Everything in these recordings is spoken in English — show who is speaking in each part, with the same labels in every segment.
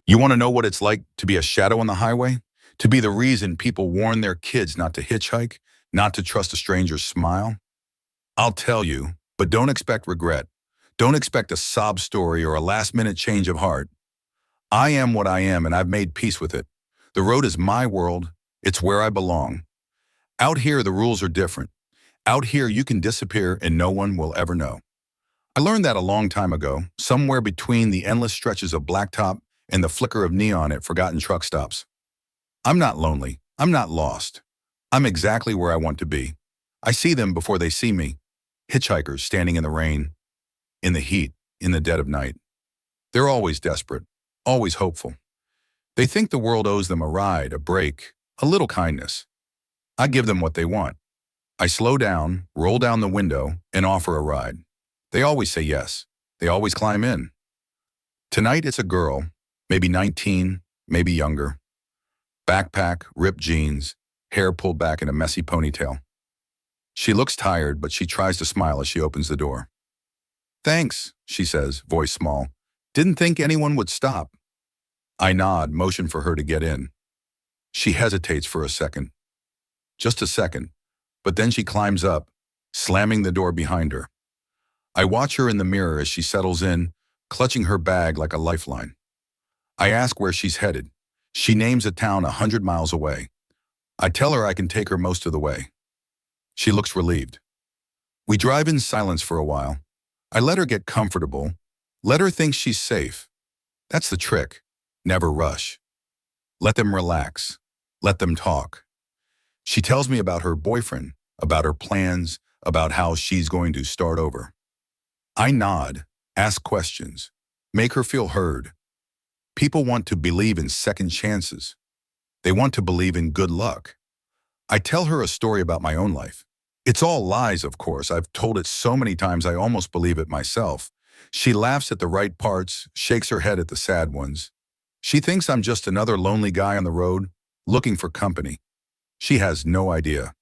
Speaker 1: You want to know what it's like to be a shadow on the highway? To be the reason people warn their kids not to hitchhike, not to trust a stranger's smile? I'll tell you, but don't expect regret. Don't expect a sob story or a last-minute change of heart. I am what I am, and I've made peace with it. The road is my world. It's where I belong. Out here, the rules are different. Out here, you can disappear and no one will ever know. I learned that a long time ago, somewhere between the endless stretches of blacktop and the flicker of neon at forgotten truck stops. I'm not lonely. I'm not lost. I'm exactly where I want to be. I see them before they see me. Hitchhikers standing in the rain, in the heat, in the dead of night. They're always desperate, always hopeful. They think the world owes them a ride, a break, a little kindness. I give them what they want. I slow down, roll down the window, and offer a ride. They always say yes. They always climb in. Tonight it's a girl, maybe 19, maybe younger. Backpack, ripped jeans, hair pulled back in a messy ponytail. She looks tired, but she tries to smile as she opens the door. "Thanks," she says, voice small. "Didn't think anyone would stop." I nod, motion for her to get in. She hesitates for a second. Just a second, but then she climbs up, slamming the door behind her. I watch her in the mirror as she settles in, clutching her bag like a lifeline. I ask where she's headed. She names a town 100 miles away. I tell her I can take her most of the way. She looks relieved. We drive in silence for a while. I let her get comfortable. Let her think she's safe. That's the trick. Never rush. Let them relax. Let them talk. She tells me about her boyfriend, about her plans, about how she's going to start over. I nod, ask questions, make her feel heard. People want to believe in second chances. They want to believe in good luck. I tell her a story about my own life. It's all lies, of course. I've told it so many times I almost believe it myself. She laughs at the right parts, shakes her head at the sad ones. She thinks I'm just another lonely guy on the road, looking for company. She has no idea.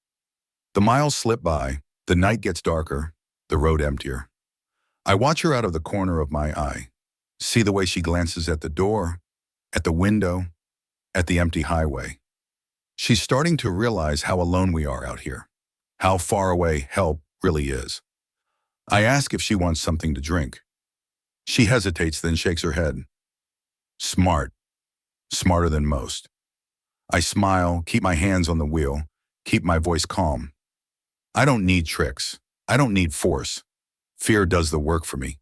Speaker 1: The miles slip by, the night gets darker, the road emptier. I watch her out of the corner of my eye, see the way she glances at the door, at the window, at the empty highway. She's starting to realize how alone we are out here, how far away help really is. I ask if she wants something to drink. She hesitates, then shakes her head. Smart. Smarter than most. I smile, keep my hands on the wheel, keep my voice calm. I don't need tricks. I don't need force. Fear does the work for me.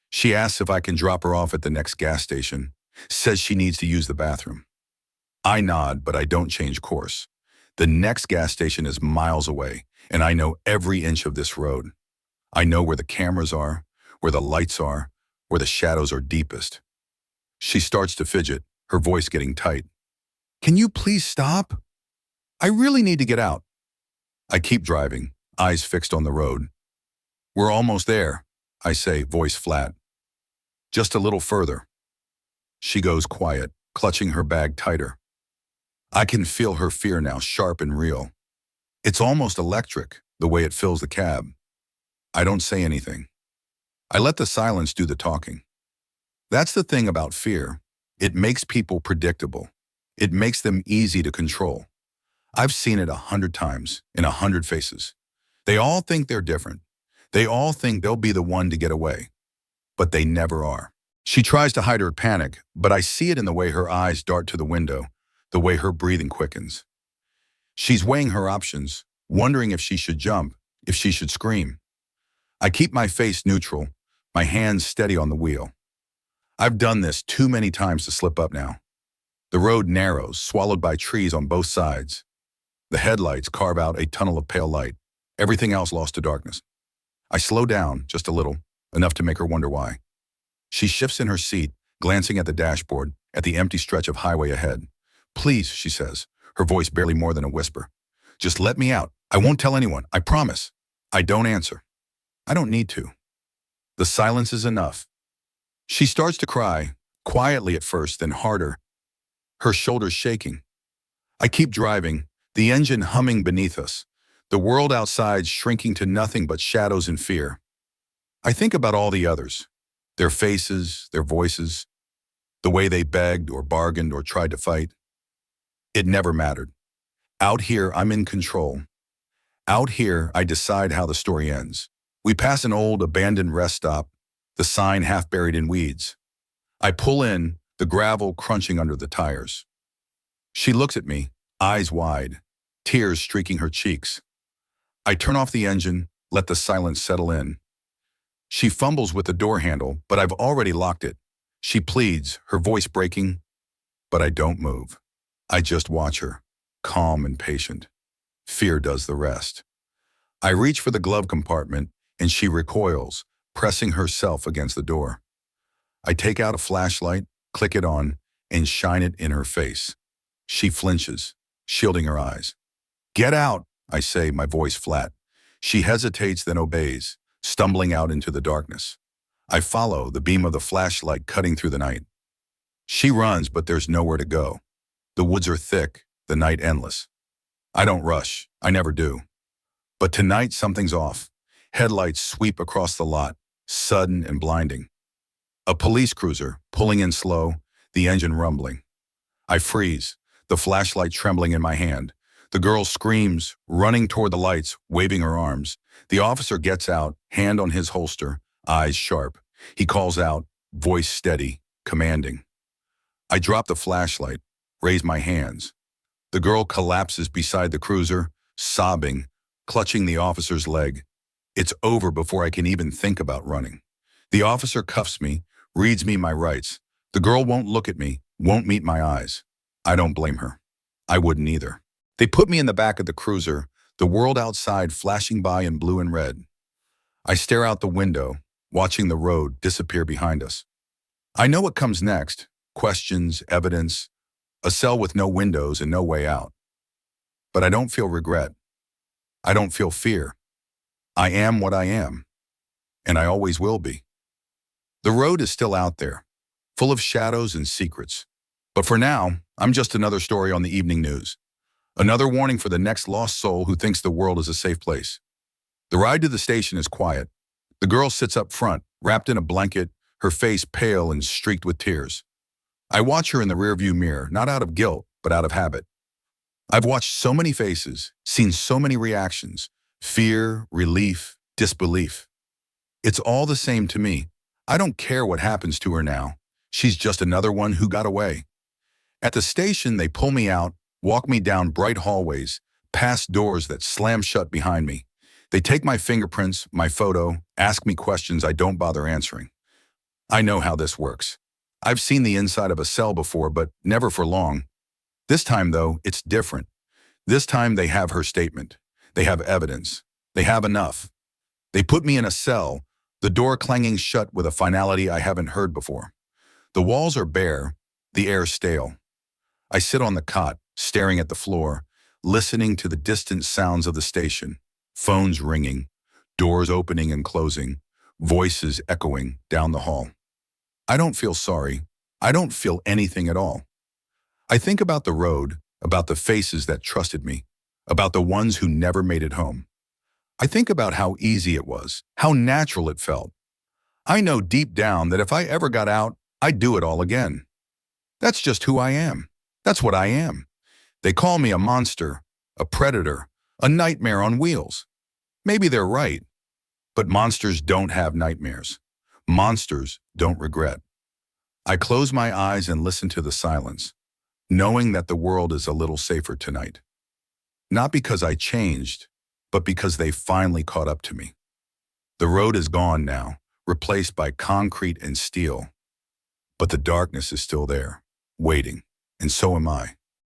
Speaker 1: She asks if I can drop her off at the next gas station, says she needs to use the bathroom. I nod, but I don't change course. The next gas station is miles away, and I know every inch of this road. I know where the cameras are, where the lights are, where the shadows are deepest. She starts to fidget, her voice getting tight. "Can you please stop? I really need to get out." I keep driving, eyes fixed on the road. "We're almost there," I say, voice flat. "Just a little further." She goes quiet, clutching her bag tighter. I can feel her fear now, sharp and real. It's almost electric, the way it fills the cab. I don't say anything. I let the silence do the talking. That's the thing about fear. It makes people predictable. It makes them easy to control. I've seen it 100 times, in 100 faces. They all think they're different. They all think they'll be the one to get away. But they never are. She tries to hide her panic, but I see it in the way her eyes dart to the window, the way her breathing quickens. She's weighing her options, wondering if she should jump, if she should scream. I keep my face neutral, my hands steady on the wheel. I've done this too many times to slip up now. The road narrows, swallowed by trees on both sides. The headlights carve out a tunnel of pale light, everything else lost to darkness. I slow down, just a little, enough to make her wonder why. She shifts in her seat, glancing at the dashboard, at the empty stretch of highway ahead. "Please," she says, her voice barely more than a whisper. "Just let me out. I won't tell anyone, I promise." I don't answer. I don't need to. The silence is enough. She starts to cry, quietly at first, then harder, her shoulders shaking. I keep driving, the engine humming beneath us, the world outside shrinking to nothing but shadows and fear. I think about all the others, their faces, their voices. The way they begged or bargained or tried to fight. It never mattered. Out here, I'm in control. Out here, I decide how the story ends. We pass an old, abandoned rest stop, the sign half buried in weeds. I pull in, the gravel crunching under the tires. She looks at me, eyes wide, tears streaking her cheeks. I turn off the engine, let the silence settle in. She fumbles with the door handle, but I've already locked it. She pleads, her voice breaking, but I don't move. I just watch her, calm and patient. Fear does the rest. I reach for the glove compartment, and she recoils, pressing herself against the door. I take out a flashlight, click it on, and shine it in her face. She flinches, shielding her eyes. "Get out," I say, my voice flat. She hesitates, then obeys, stumbling out into the darkness. I follow, the beam of the flashlight cutting through the night. She runs, but there's nowhere to go. The woods are thick, the night endless. I don't rush, I never do. But tonight something's off. Headlights sweep across the lot, sudden and blinding. A police cruiser, pulling in slow, the engine rumbling. I freeze, the flashlight trembling in my hand. The girl screams, running toward the lights, waving her arms. The officer gets out, hand on his holster, eyes sharp. He calls out, voice steady, commanding. I drop the flashlight, raise my hands. The girl collapses beside the cruiser, sobbing, clutching the officer's leg. It's over before I can even think about running. The officer cuffs me, reads me my rights. The girl won't look at me, won't meet my eyes. I don't blame her. I wouldn't either. They put me in the back of the cruiser, the world outside flashing by in blue and red. I stare out the window, watching the road disappear behind us. I know what comes next: questions, evidence, a cell with no windows and no way out. But I don't feel regret. I don't feel fear. I am what I am, and I always will be. The road is still out there, full of shadows and secrets. But for now, I'm just another story on the evening news. Another warning for the next lost soul who thinks the world is a safe place. The ride to the station is quiet. The girl sits up front, wrapped in a blanket, her face pale and streaked with tears. I watch her in the rearview mirror, not out of guilt, but out of habit. I've watched so many faces, seen so many reactions: fear, relief, disbelief. It's all the same to me. I don't care what happens to her now. She's just another one who got away. At the station, they pull me out, walk me down bright hallways, past doors that slam shut behind me. They take my fingerprints, my photo, ask me questions I don't bother answering. I know how this works. I've seen the inside of a cell before, but never for long. This time, though, it's different. This time they have her statement. They have evidence. They have enough. They put me in a cell, the door clanging shut with a finality I haven't heard before. The walls are bare, the air stale. I sit on the cot, staring at the floor, listening to the distant sounds of the station, phones ringing, doors opening and closing, voices echoing down the hall. I don't feel sorry. I don't feel anything at all. I think about the road, about the faces that trusted me, about the ones who never made it home. I think about how easy it was, how natural it felt. I know deep down that if I ever got out, I'd do it all again. That's just who I am. That's what I am. They call me a monster, a predator, a nightmare on wheels. Maybe they're right, but monsters don't have nightmares. Monsters don't regret. I close my eyes and listen to the silence, knowing that the world is a little safer tonight. Not because I changed, but because they finally caught up to me. The road is gone now, replaced by concrete and steel. But the darkness is still there, waiting, and so am I.